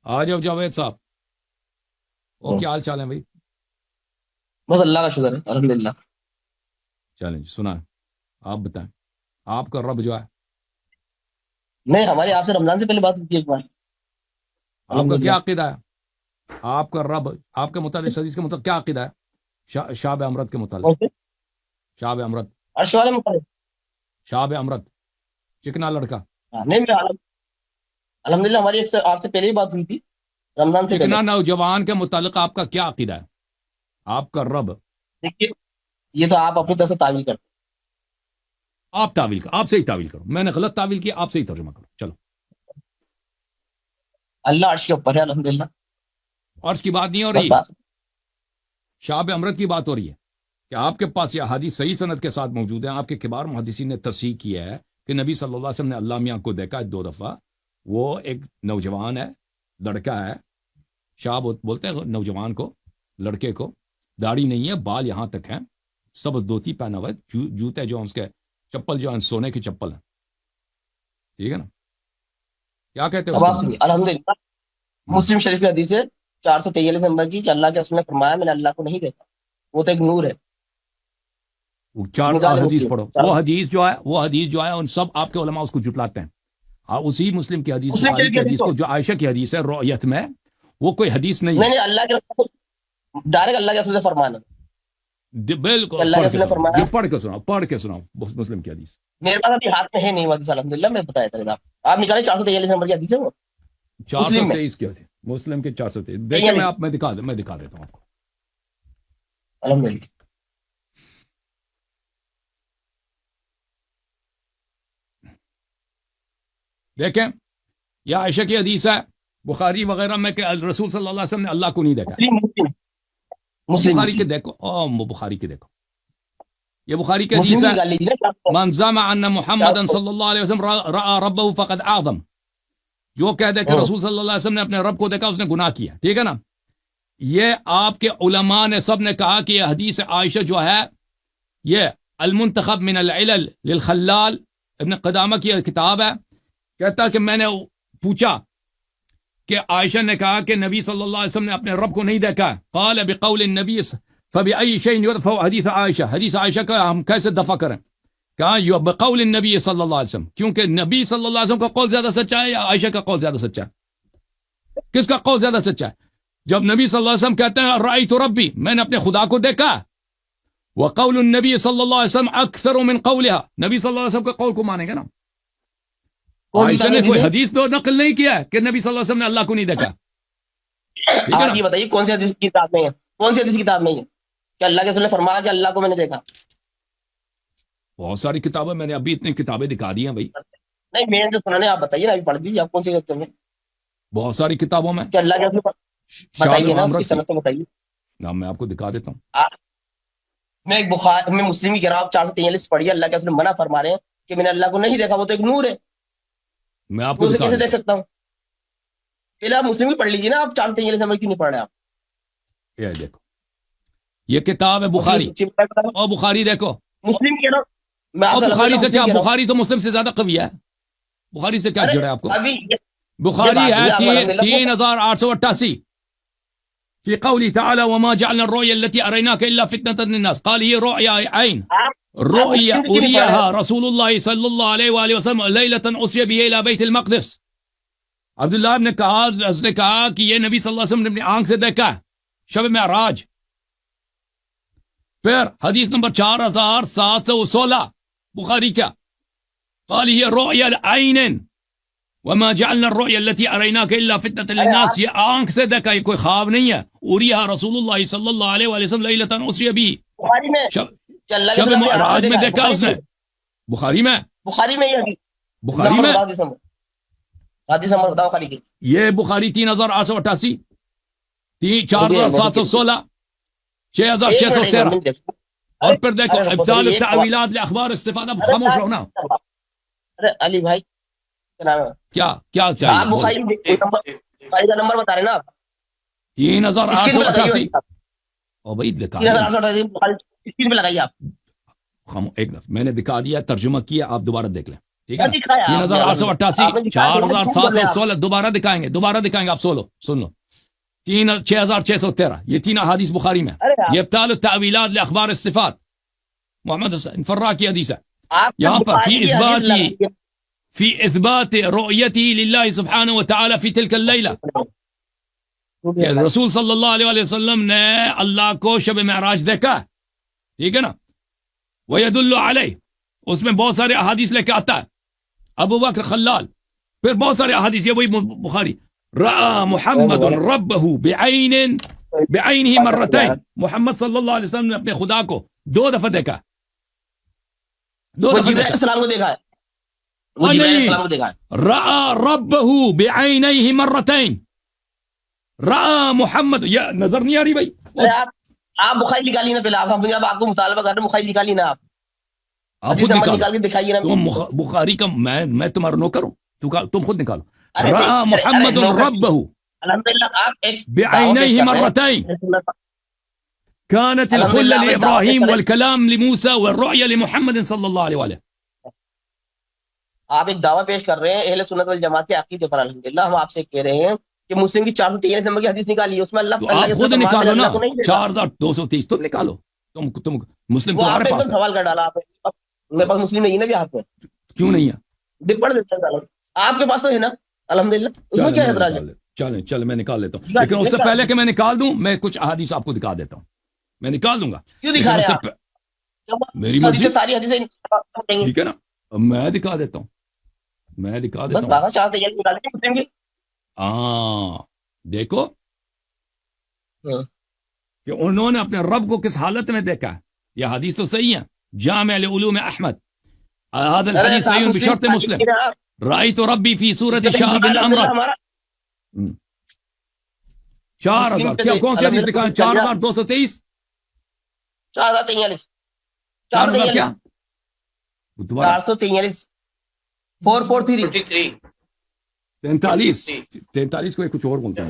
آ جاؤ جاوید صاحب، اور کیا حال چال ہے بھائی؟ بس اللہ کا شکر ہے الحمدللہ. چلیں جی سنا، آپ بتائیں، آپ کا رب جو ہے، نہیں ہماری آپ سے رمضان سے پہلے بات ہوئی تھی ایک بار. آپ کا الحمدللہ. کیا عقیدہ ہے؟ آپ کا رب، آپ کے متعلق اس حدیث کے متعلق کیا عقیدہ ہے؟ شاب امرت کے متعلق، کون سے شاب امرت، عرش والے مقام؟ شاب امرت، چکنا لڑکا، نہیں میرا الحمدللہ ہماری ایک سے آپ سے پہلے ہی بات ہوئی تھی رمضان سے پہلے. چکنا نوجوان کے متعلق آپ کا کیا عقیدہ ہے؟ آپ کا رب، دیکھیے یہ تو آپ اپنی طرف سے تعویل کرتے آپ تعویل کرو، آپ سے ہی تعویل کرو، میں نے غلط تعویل کیا، آپ سے ہی ترجمہ کرو. چلو، ہیں. اللہ عرش کے اوپر ہے الحمدللہ. عرش کی بات نہیں ہو بس رہی، بات. شاب امرت کی بات ہو رہی ہے کہ آپ کے پاس یہ حدیث صحیح سند کے ساتھ موجود ہیں. آپ کے کبار محدثین نے تصحیح کیا ہے کہ نبی صلی اللہ علیہ وسلم نے اللہ میاں کو دیکھا ہے 2 دفعہ. وہ ایک نوجوان ہے، لڑکا ہے، شاب بولتے ہیں نوجوان کو، لڑکے کو، داڑھی نہیں ہے، بال یہاں تک ہیں، سبز دھوتی پہنا ہوا ہے، جوتے جو ہیں اس کے، چپل جو ہیں سونے کی چپل ہیں. ٹھیک ہے نا؟ کیا کہتے ہیں اس اب کے آپ سنیے متعلق؟ الحمدللہ مسلم شریف کی حدیث ہے 443 نمبر کی کہ اللہ کے رسول نے فرمایا میں نے اللہ کو نہیں دیکھا، وہ تو ایک نور ہے. وہ چار نکال حدیث مسلم پڑھو، چار وہ حدیث جو ہے ان سب آپ کے علماء اس کو جھٹلاتے ہیں. اسی مسلم کی حدیث، مسلم بخاری شریف کی کی حدیث حدیث ہو. کو، جو عائشہ کی حدیث ہے رؤیت میں، وہ کوئی حدیث نہیں نہیں ہے. نہیں اللہ کے رسول ڈائریکٹ اللہ کے رسول سے فرمانا کہ بالکل، اللہ کے پڑھ کے رسول نے سناؤ فرمایا. جو پڑھ کے سناؤ مسلم کی حدیث. میرے پاس ابھی ہاتھ میں ہے نہیں وہ حدیث الحمدللہ میں بتایا تھا آپ نکالے 443 نمبر کی حدیث ہے وہ مسلم میں. 423 کی حدیث، مسلم کے 423 صحیح دیکھیں. ہے نہیں میں دکھا دیتا ہوں آپ کو. الحمدللہ. دیکھیں، یہ عائشہ کی حدیث ہے بخاری وغیرہ میں کہ رسول صلی اللہ علیہ وسلم نے اللہ کو نہیں دیکھا. مسلم اور مسلم بخاری کے مسلم دیکھو، بخاری کے دیکھو، یہ بخاری کی مسلم حدیث کی ہے. نکال لیجیے نا من زعم ان محمد صلی اللہ علیہ وسلم رأى ربه فقد اعظم، جو کہہ دے کہ رسول صلی اللہ علیہ وسلم نے اپنے رب کو دیکھا اس نے گناہ کیا. ٹھیک ہے نا؟ یہ آپ کے علماء نے سب نے کہا کہ یہ حدیث عائشہ جو ہے، یہ المنتخب من العلل للخلال ابن قدامہ کی کتاب ہے. کہتا کہ میں نے پوچھا کہ عائشہ نے کہا کہ نبی صلی اللہ علیہ وسلم نے اپنے رب کو نہیں دیکھا. قال بقول النبی فبأي شيء يدفع حدیث عائشہ، حدیث عائشہ کا ہم کیسے دفع کریں؟ کہا بقول النبی صلی اللہ علیہ وسلم، کیونکہ نبی صلی اللہ علیہ وسلم کا قول زیادہ سچا ہے یا عائشہ کا قول زیادہ سچا ہے؟ کس کا قول زیادہ سچا ہے؟ جب نبی صلی اللہ علیہ وسلم کہتے ہیں رأیت ربی، میں نے اپنے خدا کو دیکھا، وقول النبی صلی اللہ علیہ وسلم اکثر من قولها، نبی صلی اللہ علیہ وسلم کا قول کو مانیں گے نا. کون سی عائشہ نے حدیث کوئی ہے؟ حدیث تو نقل نہیں کیا ہے کہ نبی صلی اللہ علیہ وسلم نے اللہ کو نہیں دیکھا. ٹھیک ہے نا؟ آپ یہ بتائیے کون سی حدیث کی کتاب میں ہے، کون سی حدیث کی کتاب میں ہے کہ اللہ کے رسول نے فرمایا کہ اللہ کو میں نے دیکھا؟ بہت ساری کتابیں، میں نے ابھی اتنی کتابیں دکھا دی ہیں بھائی، نہیں میں نے جو سنا ہے آپ بتائیے نا، ابھی پڑھ دیجیے آپ کون سی کہتے ہیں بہت ساری کتابوں میں. کہ اللہ کے رسول شاب بتائیے نا اس کی امرت کی، صنعت تو بتائیے. میں آپ کو دکھا دیتا ہوں. میں ایک میں مسلم کی گراف 443 پڑھی ہے، اللہ کے رسول منع فرما رہے ہیں کہ میں نے اللہ کو نہیں دیکھا، وہ تو ایک نور ہے، میں آپ میں کو اسے دکھا کیسے دیتا دیکھ سکتا ہوں؟ پہلے آپ مسلم کی پڑھ لیجیے نا، آپ 443 نمبر کیوں نہیں پڑھ رہے آپ؟ ہوں. یہ دیکھو، یہ کتاب ہے بخاری، اور بخاری دیکھو. مسلم کی نا میں آپ اور سے بخاری سے کیا، مسلم بخاری تو مسلم سے زیادہ قوی ہے. بخاری سے کیا ارے جڑا ہے آپ کو؟ ابھی بخاری ہے آپ الحمدللہ 3888 في قوله تعالى وما جعلنا الرؤيا التي أريناك إلا فتنة للناس، قال هي رؤيا عين، رؤيا أريها رسول الله صلى الله عليه وآله وسلم ليلة أسري به إلى بيت المقدس. عبداللہ نے کہا کہ یہ نبی صلی اللہ علیہ وسلم نے اپنی آنکھ سے دیکھا شب معراج. پھر حدیث نمبر 4716 بخاری کا، قال هي رؤيا عين وما جعلنا الرؤيا التي أريناك إلا فتنة للناس، یہ آنکھ سے دیکھا، یہ کوئی خواب نہیں ہے. اریہا رسول اللہ صلی اللہ علیہ وآلہ وسلم لیلۃ اسری بہ، بخاری میں شب معراج میں دیکھا اس نے. بخاری میں یہ حدیث بخاری میں حدیث نمبر بتاؤ خالی کی. یہ بخاری 3888 4716 6613. اور پھر دیکھو ابطال التعویلات لأخبار استفادہ. خاموش رہو نا. ارے علی بھائی کیا نام ہے؟ کیا آپ چاہیے؟ بخاری کا نمبر بتا رہے نا آپ. 3888. او بھائی دکھا دیا، 3888 اسکرین پہ لگائیے آپ. ایک دفعہ میں نے دکھا دیا، ترجمہ کیا، آپ دوبارہ دیکھ لیں. ٹھیک ہے نا. دکھایا آپ نے 3888 آپ نے دکھایا، 4716 دوبارہ دکھائیں گے آپ سن لو 6613 یہ تین احادیث بخاری میں ارے آپ- یہ ابطال التاویلات لاخبار الصفات محمد حسین فرا کی حدیث ہے آپ نے یہاں پر بخاری فی کی حدیث لگائی ہے. في إثبات رؤيته لله سبحانه وتعالى في تلك الليلة کہ رسول صلی اللہ علیہ وسلم نے اللہ کو شب معراج دیکھا. ٹھیک ہے نا. ويدل علیہ اس میں بہت سارے احادیث لے کے آتا ہے. ابو بکر خلال پھر بہت سارے احادیث یہ وہی بخاری رأى محمد ربه بعینہ مرتين محمد صلی اللہ علیہ وسلم نے اپنے خدا کو 2 دفعہ دیکھا. 2 وہ دفعہ جبرائیل علیہ دیکھا. السلام کو دیکھا ہے. وہ جبرائیل علیہ السلام کو دیکھا ہے. رأى ربه بعینیہ مرتين رأى محمد یہ نظر نہیں آ رہی بھائی. ارے آپ بخاری نکالیے نا پہلے. آپ کو مطالبہ کر رہے ہیں بخاری نکالیے نا. آپ آپ حدیث خود نمبر نکالو. نکال کے دکھائیے نا. تم بخاری کا میں تمہارا نوکر ہوں. تم خود نکالو. ارے رأى نہیں، محمد ارے ربه الحمدللہ آپ ایک بعینیہ مرتين كانت الخلة لإبراهيم والكلام لموسى والرؤيا لمحمد صلى الله عليه وآله. آپ ایک دعویٰ پیش کر رہے ہیں اہل سنت والجماعت کے عقیدے پر. الحمدللہ ہم آپ سے کہہ رہے ہیں کہ مسلم کی 423 نمبر کی حدیث نکالی. اس میں اللہ تو آپ خود نکالو نا. 4230 تم نکالو. تم مسلم وہ آپ تمہارے نے پاس ہے. سوال کر ڈالا. آپ میرے پاس مسلم نہیں نا بھی ہاتھ میں کیوں نہیں ہے؟ پڑھ دیتے ہیں. آپ کے پاس تو ہے نا الحمدللہ. اس میں کیا اعتراض ہے؟ چلیں میں نکال لیتا ہوں. لیکن اس سے پہلے کہ میں نکال دوں میں کچھ احادیث آپ کو دکھا دیتا ہوں. میں نکال دوں گا. کیوں دکھا رہے ہیں لیکن اس سے آپ؟ میری مرضی. ساری حدیثیں ٹھیک ہے نا. میں دکھا دیتا ہوں. بس باغا 423 نکالیں گے مسلم کی. ہاں دیکھو ہاں. کہ انہوں نے اپنے رب کو کس حالت میں دیکھا ہے. یہ حدیث تو صحیح ہے. جامع لعلوم احمد هذا الحديث صحيح بشرط مسلم. رأيت ربي في صورة شهاب أمرد. 4000 کیا کون سی حدیث دکھائیں؟ 4223 4043 4000 کیا 443 443 43 کو کچھ اور بولتے ہیں.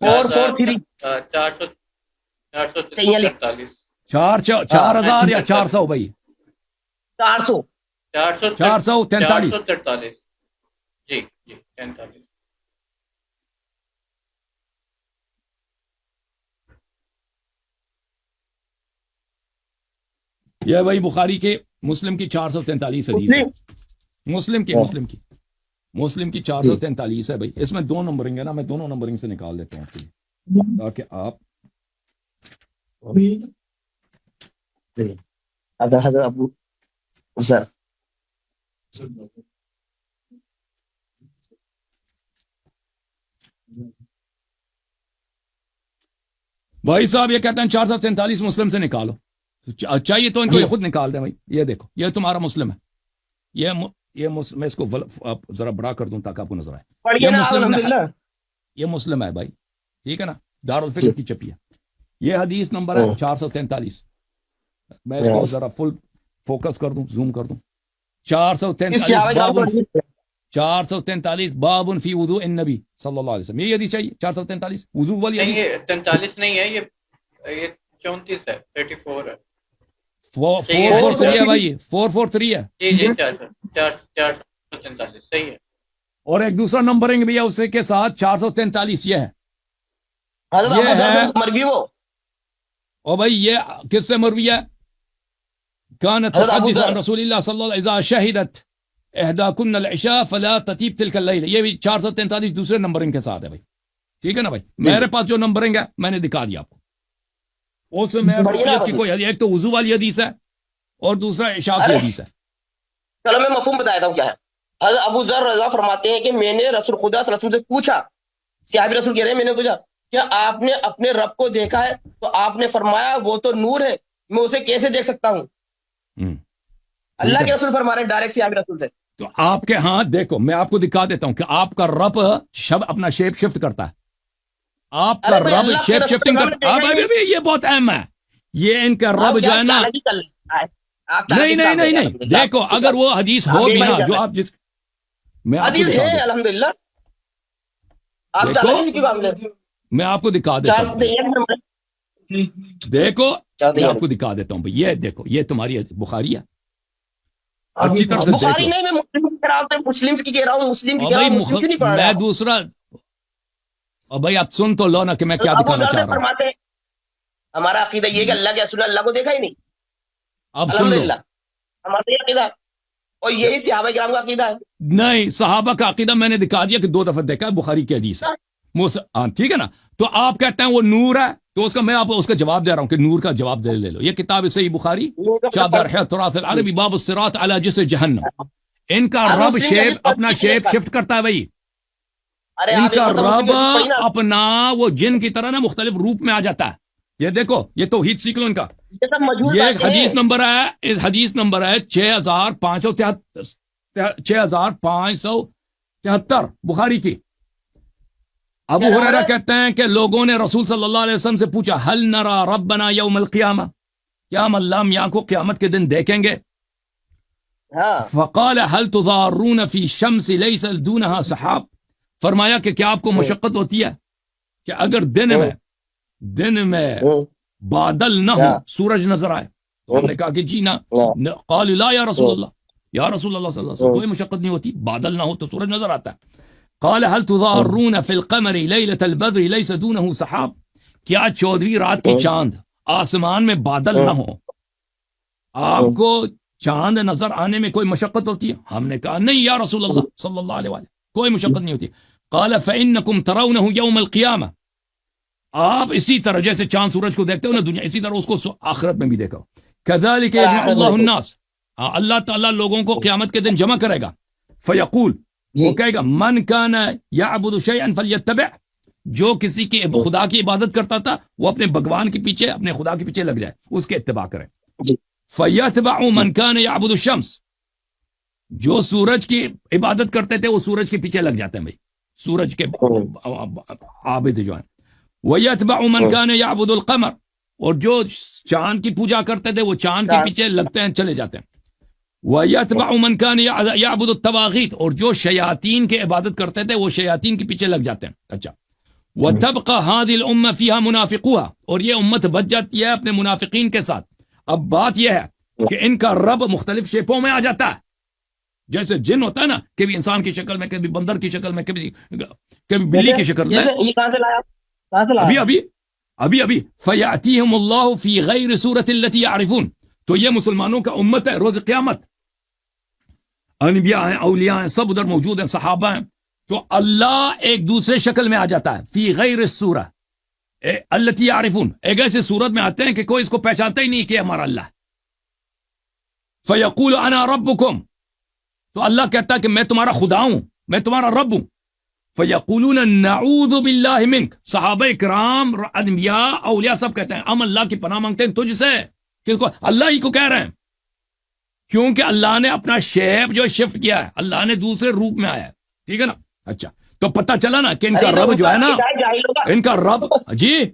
443 4000 یا 400 بھائی 400 443 جی 43. یہ بھائی بخاری کے مسلم کی 443 حدیث ہے. مسلم کی 443 ہے بھائی. اس میں 2 نمبرنگ ہے نا. میں دونوں نمبرنگ سے نکال لیتا ہوں آپ کے لیے تاکہ آپ حضرت ابو ذر بھائی صاحب یہ کہتے ہیں 443 مسلم سے نکالو. چاہیے تو ان کو یہ خود نکال دیں بھائی. یہ دیکھو یہ تمہارا مسلم ہے. یہ میں اس کو ذرا بڑا کر دوں تاکہ آپ کو نظر آئے. یہ مسلم ہے بھائی. ٹھیک ہے نا. دارالفکر کی چپی ہے. یہ حدیث نمبر ہے 443. میں اس کو ذرا فل فوکس کر دوں, زوم کر دوں. 443 باب فی وضوء النبی صلی اللہ علیہ وسلم. یہ حدیث چاہیے 443 وضو والی حدیث. یہ 43 نہیں ہے, یہ 34 ہے, 34 ہے. 443 ہے بھائی, 443 ہے. جی 443 صحیح ہے. اور ایک دوسرا نمبرنگ بھی ہے اس کے ساتھ 443 یہ ہے. حضرت ابو ذر سے مروی وہ. اور بھائی یہ کس سے مروی ہے؟ كانت تحدث عن رسول اللہ صلی اللہ علیہ وسلم اذا شهدت احداكن العشاء فلا تطيب تلك الليله. یہ بھی 443 دوسرے نمبرنگ کے ساتھ ہے بھائی. ٹھیک ہے نا بھائی. میرے پاس جو نمبرنگ ہے میں نے دکھا دیا آپ کو. اس میں رؤیت کی کوئی ایک تو وضو والی حدیث ہے اور دوسرا عشاء کی حدیث ہے. چلو میں مفہوم بتاتا ہوں کیا ہے. حضرت ابو ذر رضا فرماتے ہیں کہ میں نے رسول خدا صلی اللہ علیہ وسلم سے پوچھا, صحابی رسول کہہ رہے ہیں میں نے پوچھا کیا آپ نے اپنے رب کو دیکھا ہے؟ تو آپ نے فرمایا وہ تو نور ہے, میں اسے کیسے دیکھ سکتا ہوں. اللہ کے رسول فرما رہے ہیں ڈائریکٹ صحابی رسول سے. تو آپ کے ہاں دیکھو میں آپ کو دکھا دیتا ہوں کہ آپ کا رب اپنا شیپ شفٹ کرتا ہے. آپ کا رب شیپ شفٹنگ کرتا ہے. یہ بہت اہم ہے. یہ ان کا رب جو ہے نا, نہیں دیکھو اگر وہ حدیث ہو بھی نا جو آپ جس میں حدیث ہے الحمدللہ, آپ چالیس کی کام لیتے. میں آپ کو دکھا دیتا ہوں. دیکھو میں آپ کو دکھا دیتا ہوں. یہ دیکھو یہ تمہاری بخاری ہے. اچھی طرح سے بخاری دیکھو. نہیں، میں مسلم کی کہہ رہا ہوں، مسلم کی کہہ رہا ہوں، مسلم کی اور کہہ رہا بھائی ہوں، مسلم کی نہیں پڑھ رہا میں ہوں. دوسرا، اور بھائی آپ سن تو لو نا کہ میں کیا ابو دکھانا ذر چاہ رہا ہوں. فرماتے ہیں ہمارا عقیدہ یہ کہ اللہ کے رسول نے اللہ کو دیکھا ہی نہیں. اب سن لو. الحمدللہ ہمارا یہ عقیدہ ہے، اور یہی صحابہ کرام کا عقیدہ ہے. نہیں، صحابہ کا عقیدہ میں نے دکھا دیا کہ 2 دفعہ دیکھا ہے، بخاری کی حدیث ہے. ہاں ٹھیک ہے نا. تو آپ کہتے ہیں وہ نور ہے، تو اس کا میں آپ کو اس کا جواب دے رہا ہوں کہ نور کا جواب دے لے لو. یہ کتاب صحیح بخاری شابدار ہے تراث العربی باب الصراط علی جسر جہنم. ان کا رب شیپ اپنا شیپ شفٹ کرتا ہے بھائی. ارے ان آپ کا ایک مرتبہ رب مسلم کی حدیث پڑھی نا، اپنا وہ جن کی طرح نا مختلف روپ میں آ جاتا ہے. یہ دیکھو، یہ توحید سیکھ لو ان کا. یہ سب مجہول یہ باتیں ہیں. حدیث نمبر ہے، حدیث نمبر ہے 6573 بخاری کی. ابو کیا نام ہریرہ ہے؟ کہتے ہیں کہ لوگوں نے رسول صلی اللہ علیہ وسلم سے پوچھا ہل نرا ربنا یوم القیامہ، کیا ہم اللہ میاں کو قیامت کے دن دیکھیں گے؟ ہاں فقال هل تضارون في الشمس ليس دونها سحاب، فرمایا کہ کیا آپ کو مشقت ہوتی ہے کہ اگر دن میں بادل نہ ہو، سورج نظر آئے؟ تو ہم نے کہا کہ جی نہ. قال لا یا رسول اللہ، یا رسول اللہ صلی اللہ علیہ وسلم کوئی مشقت نہیں ہوتی، بادل نہ ہو تو سورج نظر آتا ہے. قال هل تضارون في القمر ليلة البدر ليس دونه سحاب، کیا 14ویں رات کی چاند آسمان میں بادل نہ ہو آپ کو چاند نظر آنے میں کوئی مشقت ہوتی ہے؟ ہم نے کہا نہیں یا رسول اللہ صلی اللہ علیہ وسلم کوئی مشقت نہیں ہوتی. قال فإنكم ترونه يوم القيامة، آپ اسی طرح جیسے چاند سورج کو دیکھتے ہو نا دنیا، اسی طرح اس کو آخرت میں بھی دیکھو. كذلك يجمع الله الناس، اللہ تعالیٰ لوگوں کو قیامت کے دن جمع کرے گا. فیقول، وہ کہے گا من کان یعبد شیئا فلیتبع، جو کسی کی خدا کی عبادت کرتا تھا وہ اپنے بھگوان کے پیچھے، اپنے خدا کے پیچھے لگ جائے، اس کے اتباع کرے. فیتبع من کان یعبد الشمس، جو سورج کی عبادت کرتے تھے وہ سورج کے پیچھے لگ جاتے ہیں بھائی، سورج کے عابد جو ہیں. ویتبع من کان یعبد القمر، اور جو چاند کی پوجا کرتے تھے وہ چاند کے پیچھے لگتے ہیں، چلے جاتے ہیں. وَيَتْبَعُ مَنْ كَانَ يَعْبُدُ الطَّوَاغِيتَ، اور جو شیاطین کی عبادت کرتے تھے وہ شیاطین کے پیچھے لگ جاتے ہیں. اچھا. وَتَبْقَى هَذِهِ الْأُمَّةُ فِيهَا مُنَافِقُوهَا، اور یہ امت بچ جاتی ہے اپنے منافقین کے ساتھ. اب بات یہ ہے کہ ان کا رب مختلف شیپوں میں آ جاتا ہے، جیسے جن ہوتا ہے نا، کبھی انسان کی شکل میں، کبھی بندر کی شکل میں، کبھی بلی کی شکل میں. یہ کہاں سے لایا؟ کہاں سے لایا؟ ابھی فَيَأْتِيهِمُ اللَّهُ فِي غَيْرِ سُورَةٍ الَّتِي يَعْرِفُونَ، تو یہ مسلمانوں کا امت ہے روز قیامت. انبیاء ہیں، اولیاء ہیں، سب ادھر موجود ہیں، صحابہ ہیں. تو اللہ ایک دوسرے شکل میں آ جاتا ہے، فی غیر السورہ التی یعرفون، ایک ایسے صورت میں آتے ہیں کہ کوئی اس کو پہچانتا ہی نہیں کہ ہمارا اللہ. فیقول انا ربکم، تو اللہ کہتا ہے کہ میں تمہارا خدا ہوں، میں تمہارا رب ہوں. فیقولون نعوذ باللہ منک، صحابہ کرام، انبیاء، اولیاء سب کہتے ہیں ہم اللہ کی پناہ مانگتے ہیں تجھ سے. کس کو؟ اللہ ہی کو کہہ رہے ہیں، کیونکہ اللہ نے اپنا شیپ جو شفٹ کیا ہے، اللہ نے دوسرے روپ میں آیا ہے. ٹھیک ہے نا. اچھا، تو پتہ چلا نا کہ ان کا رب جو ہے نا، ان کا رب، جی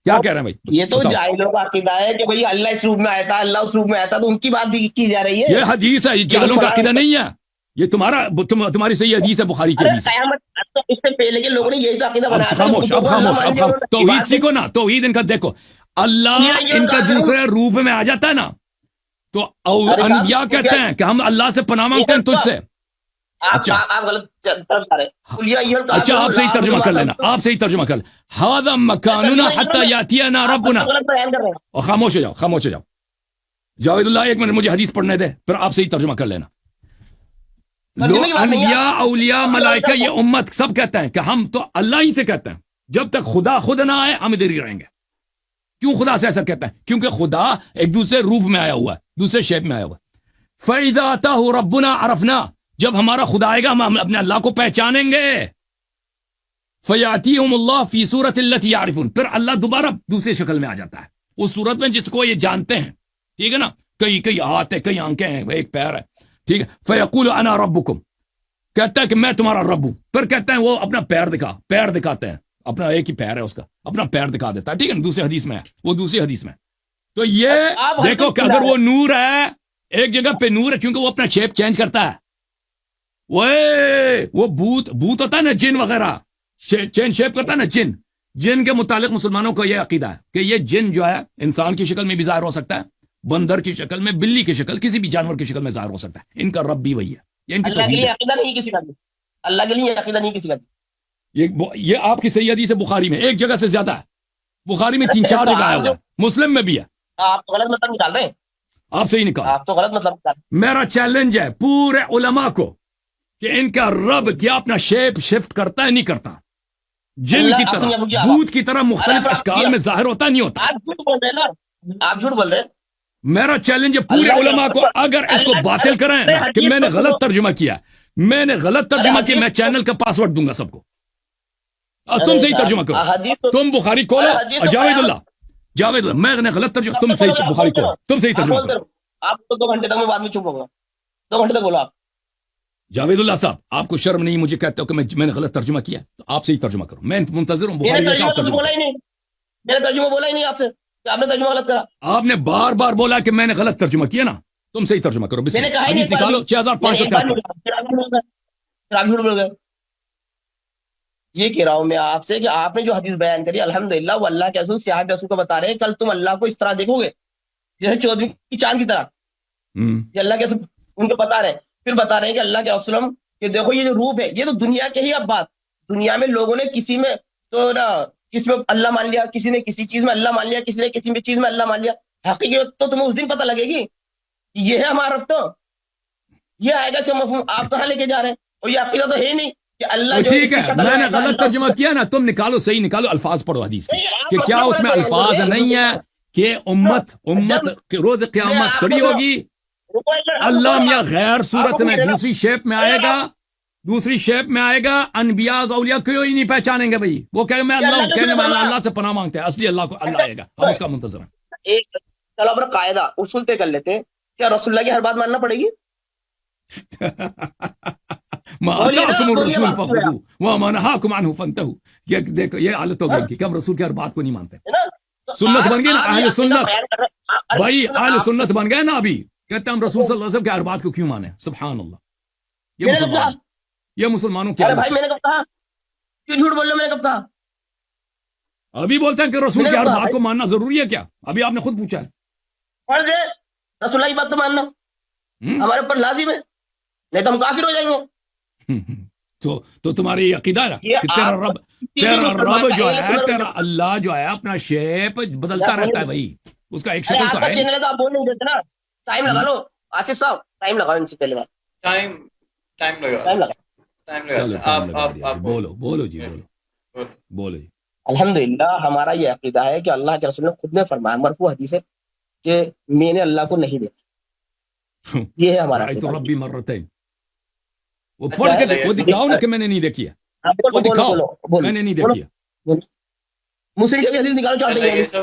کیا کہہ رہے ہیں بھائی؟ یہ تو جاہلوں کا عقیدہ ہے کہ بھئی اللہ اس روپ میں آیا تھا، اللہ اس روپ میں آیا تھا، تو ان کی بات بھی کی جا رہی ہے. یہ حدیث ہے، یہ جاہلوں کا عقیدہ نہیں ہے، یہ تمہاری صحیح حدیث ہے، بخاری کی حدیث ہے. قیامت اس سے پہلے کے لوگوں نے یہی تو عقیدہ اب بنایا تھا. خاموش، اب خاموش، اب خاموش. توحید سیکھو نا، توحید ان کا دیکھو. اللہ ان کا دوسرے روپ میں آ جاتا ہے نا، تو انبیاء کہتے ہیں کہ ہم اللہ سے پناہ مانگتے ہیں تجھ سے. اچھا، آپ غلط طرف جا رہے ہیں. اچھا، آپ صحیح ترجمہ کر لینا، آپ صحیح ترجمہ کر لینا. ھذا مکاننا حتی یاتینا ربنا. غلط بیان کر رہے ہیں. اور خاموش ہو جاؤ، خاموش ہو جاؤ. جاوید اللہ ایک منٹ مجھے حدیث پڑھنے دے، پھر آپ صحیح ترجمہ کر لینا. لوگ انبیاء، اولیاء، ملائکہ، یہ امت سب کہتے ہیں کہ ہم تو اللہ ہی سے کہتے ہیں، جب تک خدا خود نہ آئے ہم ادھر ہی رہیں گے. کیوں خدا سے ایسا کہتے ہیں؟ کیونکہ خدا ایک دوسرے روپ میں آیا ہوا ہے، دوسرے شیپ میں آیا ہوا ہے. فَإِذَا أَتَاهُ رَبُّنَا عَرَفْنَا، جب ہمارا خدا آئے گا ہم اپنے اللہ کو پہچانیں گے. فَيَأْتِيهُمُ اللَّهُ فِي سُورَةٍ الَّتِي يَعْرِفُونَ، پھر اللہ دوبارہ دوسری شکل میں آ جاتا ہے، اس صورت میں جس کو یہ جانتے ہیں. ٹھیک ہے نا. کئی ہاتھ ہے، کئی آنکھیں ہیں، ایک پیر ہے. ٹھیک ہے. فَيَقُولُ أَنَا رَبُّكُمْ، کہتا ہے کہ میں تمہارا رب ہوں. پھر کہتے ہیں وہ اپنا پیر دکھاتے ہیں، اپنا ایک ہی پیر ہے اس کا، اپنا پیر دکھا دیتا ہے. ٹھیک ہے نا. دوسری حدیث میں ہے، وہ دوسری حدیث میں. تو یہ دیکھو کہ اگر وہ نور ہے، ایک جگہ پہ نور ہے کیونکہ وہ اپنا شیپ چینج کرتا ہے. وہ بھوت ہوتا ہے نا، جن وغیرہ چینج شیپ کرتا ہے نا، جن کے متعلق مسلمانوں کو یہ عقیدہ ہے کہ یہ جن جو ہے انسان کی شکل میں بھی ظاہر ہو سکتا ہے، بندر کی شکل میں، بلی کی شکل، کسی بھی جانور کی شکل میں ظاہر ہو سکتا ہے. ان کا رب بھی وہی ہے. یہ ان کی اللہ کے توحید لیے ہے. عقیدہ نہیں کسی کا بھی، اللہ کے لیے عقیدہ نہیں کسی کا بھی. یہ آپ کی صحیح حدیث ہے بخاری میں، ایک جگہ سے زیادہ ہے. بخاری میں 3-4 جگہ آیا ہوا ہے، مسلم میں بھی ہے. آپ تو غلط مطلب نکال رہے ہیں، آپ صحیح نکال. آپ تو غلط مطلب نکال رہے ہیں. میرا چیلنج ہے پورے علماء کو کہ ان کا رب کیا اپنا شیپ شفٹ کرتا ہے نہیں کرتا؟ جن کی اللہ طرح، آپ نے بھوت کی طرح مختلف اللہ اشکال میں ظاہر ہوتا نہیں ہوتا. آپ جھوٹ بول رہے ہیں نا، آپ جھوٹ بول رہے ہیں. میرا چیلنج ہے پورے اللہ کے علماء کو، اگر اس کو اللہ- باطل کریں نا اللہ- کہ میں نے غلط ترجمہ کیا، میں نے غلط ترجمہ ارے کیا، میں حدیث- چینل کا پاسورڈ دوں گا سب کو. اور تم صحیح ترجمہ کرو. حدیث تو- تم بخاری کھولو. ارے حدیث تو جاوید قیامت- اللہ، جاوید اللہ، میں نے غلط ترجمہ، تم آپ صحیح بولو، بخاری آپ بولو، کھولو، تم صحیح آپ ترجمہ بولتے کرو. رہو. آپ تو 2 گھنٹے تک میں بعد میں چپ ہو گا. 2 گھنٹے تک بولو آپ. جاوید اللہ صاحب، آپ کو شرم نہیں مجھے کہتے ہو کہ میں نے غلط ترجمہ کیا؟ تو آپ صحیح ترجمہ کرو. میں منتظر ہوں میں بخاری نے کا ترجمہ ترجمہ تو بولا ہی نہیں، میں نے ترجمہ بولا ہی نہیں آپ سے کہ آپ نے ترجمہ غلط کرا. آپ نے بار بار بولا کہ میں نے غلط ترجمہ کیا نا. تم صحیح ترجمہ کرو. بسم میں نے اللہ، کہا ہی نہیں حدیث نکالو 6573. پھر آپ جھوٹ بول گئے. یہ کہہ رہا ہوں میں آپ سے کہ آپ نے جو حدیث بیان کری الحمدللہ وہ اللہ کے رسول صحابہ رسول کو بتا رہے ہیں کل تم اللہ کو اس طرح دیکھو گے جیسے 14ویں کی چاند کی طرح. یہ اللہ کے رسول ان کو بتا رہے ہیں. پھر بتا رہے ہیں کہ اللہ کے رسول کہ دیکھو یہ جو روپ ہے یہ تو دنیا کے ہی اب بات، دنیا میں لوگوں نے کسی میں تو نا کس میں اللہ مان لیا، کسی نے کسی چیز میں اللہ مان لیا، کسی نے کسی چیز میں اللہ مان لیا. حقیقت تو تمہیں اس دن پتہ لگے گی. یہ ہے ہمارا رب. تو یہ آئے گا اس کا مفہوم آپ کہاں لے کے جا رہے ہیں؟ اور یہ عقیدہ تو ہے نہیں کہ اللہ جو ٹھیک اس کی ہے، شکل میں نے ہے، غلط اللہ- ترجمہ کیا نا. تم نکالو، صحیح نکالو، الفاظ پڑھو حدیث کے نہیں، آپ کہ کیا مسئلہ اس میں بڑے الفاظ بڑے نہیں ہے کہ امت کے روز قیامت کھڑی ہوگی، اللہ میاں غیر صورت میں دوسری شیپ میں آئے گا، دوسری شیپ میں آئے گا. انبیاء اولیاء کیوں ہی نہیں پہچانیں گے بھائی؟ وہ کہے میں اللہ ہوں، کہنے میں اللہ سے پناہ مانگتے ہیں، اصلی اللہ کو اللہ آئے گا. ہم اس کا منتظر ہیں. ایک چلو اپنا قاعدہ اصول طے کر لیتے ہیں. کیا رسول اللہ کی ہر بات ماننا پڑے گی؟ ما بولیے نا، آتاکم بولیے الرسول بات فخذوه وما نهاكم عنه فانتهوا. یہ دیکھو یہ حالت ہو گئی کہ ہم رسول کی ہر بات کو نہیں مانتے. ہے نا؟ تو سنت آپ- بن گئی نا، آپ اہل یہ عقیدہ سنت. بیان کر رہے ہیں. بھائی اہل آپ- سنت بن گئے نا ابھی. کہتے ہیں ہم رسول صلی اللہ علیہ وسلم کی ہر بات کو کیوں مانے. سبحان اللہ. یہ میں نے کب کہا؟ مسلمان، یہ مسلمانوں کی ارے حالت بھائی ہے. میں نے کب کہا؟ کیوں جھوٹ بول رہے ہو؟ میں نے کب کہا؟ ابھی بولتے ہیں کہ رسول میں کی نے ہر کہا بات بھائی- کو ماننا ضروری ہے کیا؟ ابھی آپ نے خود پوچھا ہے. فرض ہے رسول اللہ کی بات تو ماننا ہمارے اوپر لازم ہے، نہیں تو ہم کافر ہو جائیں گے. تو تمہاری یہ عقیدہ ہے یہ کہ تیرا آپ- رب، کسی تیرا بھی رب مسلمان جو کا ہے، ایک تیرا اللہ جو ہے اپنا شیپ بدلتا رہتا ہے بھائی. اس کا ایک ارے شکل آپ تو کا ہے. چینل ہے تو آپ بول نہیں دیتے نا. ٹائم لگا لو آصف صاحب، ٹائم لگاؤ ان سے پہلے بات. ٹائم لگا ٹائم لگا. چلو ٹائم لگا دیا جی. بولو جی، بولو جی. الحمدللہ ہمارا یہ عقیدہ ہے کہ اللہ کے رسول نے خود نے فرمایا، مرفوع حدیث ہے کہ میں نے اللہ کو نہیں دیکھا. یہ ہے ہمارا رأيت عقیدہ. ربي مرتين. وہ اچھا پڑھ ہے؟ کے وہ دکھاؤ نا کہ میں نے نہیں دیکھی ہے. آپ بولو، وہ بولو، دکھاؤ بولو، بولو، میں نے نہیں بولو. دیکھی ہے. مسلم کی حدیث نکالو، چاہتے ہیں حدیث.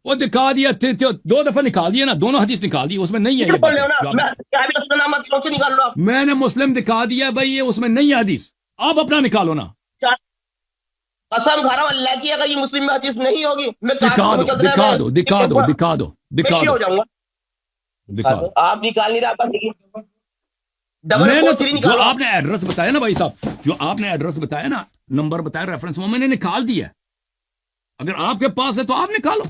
وہ دکھا دیا تھے 2 دفعہ نکال دیا نا، دونوں حدیث نکال دی، اس میں نہیں ہے کیوں یہ پڑھ رہے ہو باتیں. نا؟ جو میں آپ- کیا بھی رسول نام مت سے نکال لو آپ. میں نے مسلم دکھا دیا بھائی، یہ اس میں نہیں ہے حدیث. آپ اپنا نکالو نا. قسم کھا رہا ہوں اللہ کی، اگر یہ مسلم میں حدیث نہیں ہوگی میں دکھا دو کافر دکھا میں- دو دکھا دو دکھا دو دکھا میں دو ہو جاؤں گا. دکھا دو. آپ نکال نہیں رہا آپ ڈبل میں نے 43 تو- جو نکالو. آپ نے ایڈریس بتایا نا بھائی صاحب، جو آپ نے ایڈریس بتایا نا، نمبر بتایا، ریفرنس، وہ میں نے نکال دیا. اگر آپ کے پاس ہے تو آپ نکالو،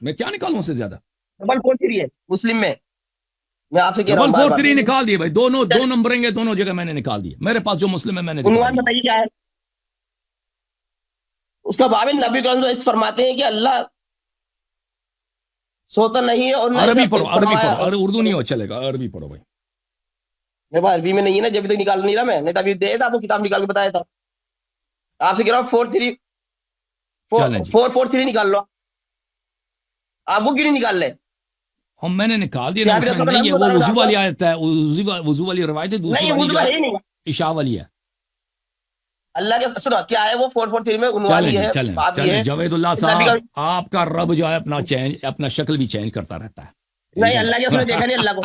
میں کیا نکالوں اس سے زیادہ. ڈبل 43 ہے مسلم میں آپ سے کہہ رہا ہوں. 143 نکال دیے بھائی. دو نمبریں گے، دونوں جگہ میں نے نکال دیے. میرے پاس جو مسلم ہے میں نے نکال عنوان دیا. بتائیے کیا ہے اس کا باب. نبی کریم اس فرماتے ہیں کہ اللہ سوتا نہیں ہے اور نہ عربی اسے پڑھو، عربی فرمایا. پڑھو. اردو نہیں ہو چلے گا، عربی پڑھو بھائی. میرے پاس عربی میں نہیں ہے نا، جب تک نکال نہیں رہا میں، نہیں تو ابھی دے تھا آپ کو کتاب نکال کے بتایا تھا. آپ سے کہہ رہا ہوں چلیں جی. 443 نکال لو. آپ وہ کیوں نہیں نکال لے؟ اور میں نے نکال دیا نا، اس میں نہیں ہے. وہ وضو والی آیت ہے، وضو والی روایت ہے. دوسری نہیں والی وضو جو ہے ہے ہی نہیں. عشاء والی ہے. اللہ کے سنو کیا ہے وہ 443 میں عنوان چلیں یہ جی، ہے، چلیں باب یہ چلیں. ہے. جاوید اللہ نبی صاحب، کا- آپ کا رب جو ہے اپنا شکل بھی چینج کرتا رہتا ہے. نہیں اللہ کے رسول نے دیکھا نہیں اللہ کو.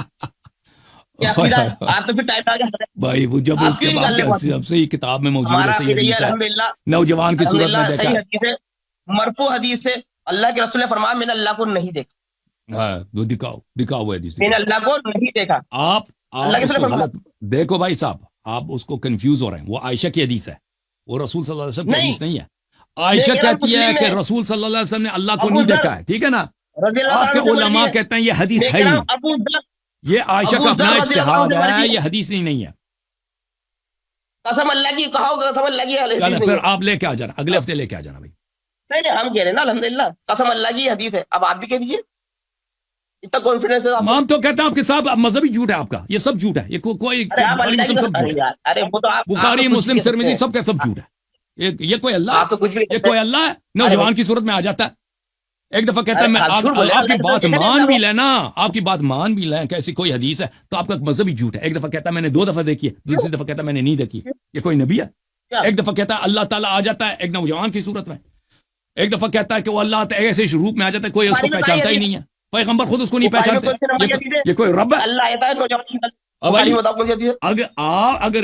کیا عقیدہ ہے؟ آپ تو پھر ٹائپ آ گیا. بھائی وہ جب آپ اس کے کیوں بعد نکالنے کو- سب سے ہی کتاب میں موجود ہے، ہمارا صحیح عقیدہ یہ حدیث ہے، الحمدللہ نوجوان کی صورت میں الحمدللہ دیکھا صحیح حدیث ہے، مرفوع حدیث ہے. اللہ کے رسول نے فرمایا میں نے اللہ کو نہیں دیکھا. ہاں. وہ دکھاؤ وہ حدیث. میں نے اللہ کو نہیں دیکھا. آپ اللہ کے اس کو رسول غلط دیکھو بھائی صاحب، آپ اس کو کنفیوز ہو رہے ہیں. وہ عائشہ کی حدیث ہے، وہ رسول صلی اللہ علیہ وسلم کی نہیں. حدیث نہیں ہے. عائشہ لیکن کہتی ہے مسلم کہ میں- رسول صلی اللہ علیہ وسلم نے اللہ کو ابو نہیں ذر- دیکھا ہے. ٹھیک ہے نا. رضی اللہ آپ کے تعالیٰ عنہ سے علماء بولیے، کہتے ہیں یہ حدیث میں ہے کہہ رہا ہی ہوں ابو ذر یہ عائشہ ابو کا اپنا ذر رضی اللہ اجتہاد عنہ سے ہے مرضی یہ حدیث نہیں ہے قسم اللہ کی کہا ہوگا قسم اللہ کی حدیث چلے نہیں پھر ہے۔ آپ لے کے آ جانا اگلے ہفتے لے کے آ جانا بھائی نہیں نہیں، ہم کہہ رہے ہیں نا الحمدللہ قسم اللہ کی حدیث ہے، اب آپ بھی کہہ دیجیے، اتنا کانفیڈینس ہے آپ کو۔ ہم تو کہتے ہیں آپ کے ساتھ مذہبی جھوٹ ہے آپ کا یہ سب جھوٹ ہے یہ کوئی ارے آپ بخاری اللہ کی مسلم سب قسم، ارے جھوٹ ہے یار، ارے وہ تو آپ بخاری آپ تو کچھ مسلم بھی کہہ سکتے ترمذی ہیں، سب کا سب جھوٹ ہے یہ کوئی اللہ آپ تو کچھ بھی ہے کہہ یہ سکتے کوئی ہیں۔ اللہ ہے نوجوان کی صورت میں آ جاتا ہے ایک دفعہ کہتا ہے میں ارے جھوٹ بولے، آپ کی اللہ بات کی قسم مان بھی کہتے ہیں لینا آپ کی بات مان بھی لیں کہ ایسی کوئی حدیث ہے تو آپ کا مذہبی جھوٹ ہے ایک دفعہ کہتا ہے میں نے 2 دفعہ دیکھی ہے دوسری دفعہ کہتا ہے میں نے نہیں دیکھی یہ کوئی نبی ہے کیا؟ ایک دفعہ کہتا ہے اللہ تعالیٰ آ جاتا ہے ایک نوجوان کی صورت میں ایک دفعہ کہتا ہے کہ وہ اللہ تعالیٰ ایسے روپ میں آ جاتا ہے کوئی اس کو بخاری میں پہچانتا ہی بتائیے، نہیں ہے پیغمبر خود اس کو نہیں بخاری میں پہچانتے کون سی نمبر کی حدیث ہے؟ یہ کوئی رب ہے اللہ آتا ہے نوجوان کی، اب بخاری بھائی میں بتاؤ کون سی حدیث ہے؟ اگر